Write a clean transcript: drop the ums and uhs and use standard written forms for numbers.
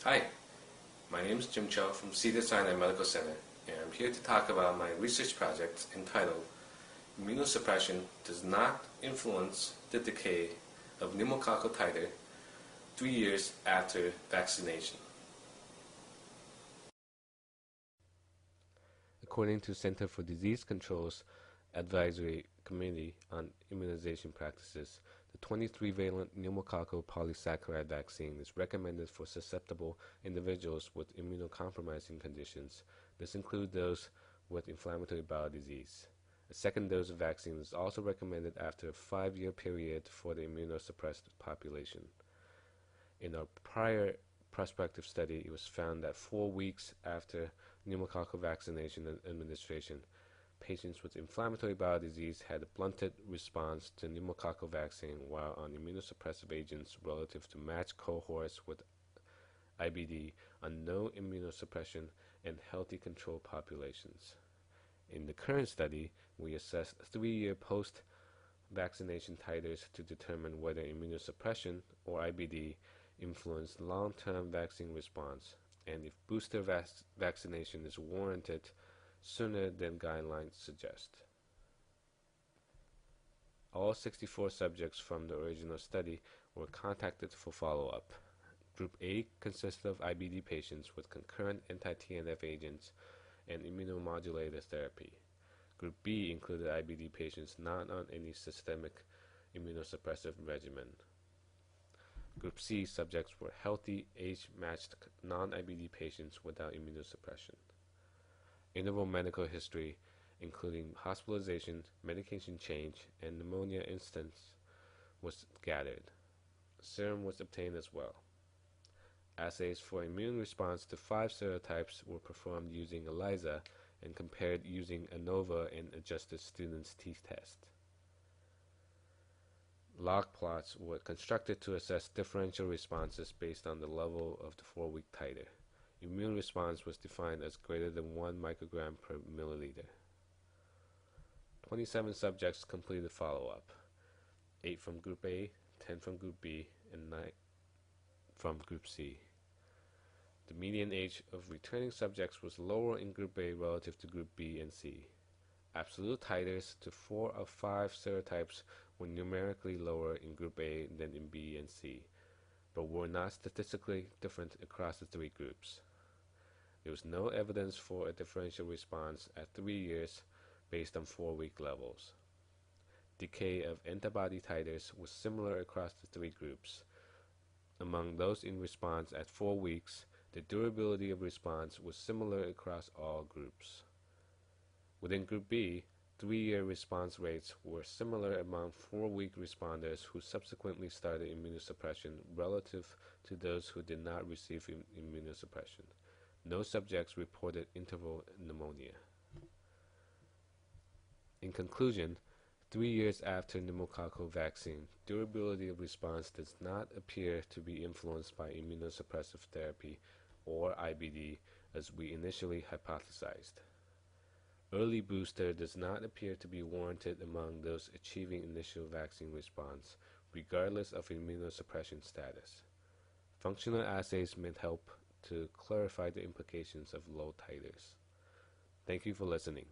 Hi, my name is Chou from Cedars-Sinai Medical Center, and I'm here to talk about my research project entitled Immunosuppression Does Not Influence the Decay of Pneumococcal Titer 3 years after vaccination. According to Center for Disease Control's Advisory Committee on Immunization Practices, the 23-valent pneumococcal polysaccharide vaccine is recommended for susceptible individuals with immunocompromising conditions. This includes those with inflammatory bowel disease. A second dose of vaccine is also recommended after a 5-year period for the immunosuppressed population. In a prior prospective study, it was found that 4 weeks after pneumococcal vaccination and administration, patients with inflammatory bowel disease had a blunted response to pneumococcal vaccine while on immunosuppressive agents relative to matched cohorts with IBD on no immunosuppression and healthy control populations. In the current study, we assessed 3-year post-vaccination titers to determine whether immunosuppression or IBD influenced long-term vaccine response and if booster vaccination is warranted sooner than guidelines suggest. All 64 subjects from the original study were contacted for follow-up. Group A consisted of IBD patients with concurrent anti-TNF agents and immunomodulator therapy. Group B included IBD patients not on any systemic immunosuppressive regimen. Group C subjects were healthy, age-matched non-IBD patients without immunosuppression. Interval medical history, including hospitalization, medication change, and pneumonia instance, was gathered. Serum was obtained as well. Assays for immune response to 5 serotypes were performed using ELISA and compared using ANOVA and adjusted student's t-test. Log plots were constructed to assess differential responses based on the level of the 4-week titer. Immune response was defined as greater than 1 microgram per milliliter. 27 subjects completed follow-up, 8 from Group A, 10 from Group B, and 9 from Group C. The median age of returning subjects was lower in Group A relative to Group B and C. Absolute titers to 4 of 5 serotypes were numerically lower in Group A than in B and C, but were not statistically different across the 3 groups. There was no evidence for a differential response at 3 years based on 4-week levels. Decay of antibody titers was similar across the 3 groups. Among those in response at 4 weeks, the durability of response was similar across all groups. Within Group B, 3-year response rates were similar among 4-week responders who subsequently started immunosuppression relative to those who did not receive immunosuppression. No subjects reported interval pneumonia. In conclusion, 3 years after pneumococcal vaccine, durability of response does not appear to be influenced by immunosuppressive therapy or IBD as we initially hypothesized. Early booster does not appear to be warranted among those achieving initial vaccine response, regardless of immunosuppression status. Functional assays may help to clarify the implications of low titers. Thank you for listening.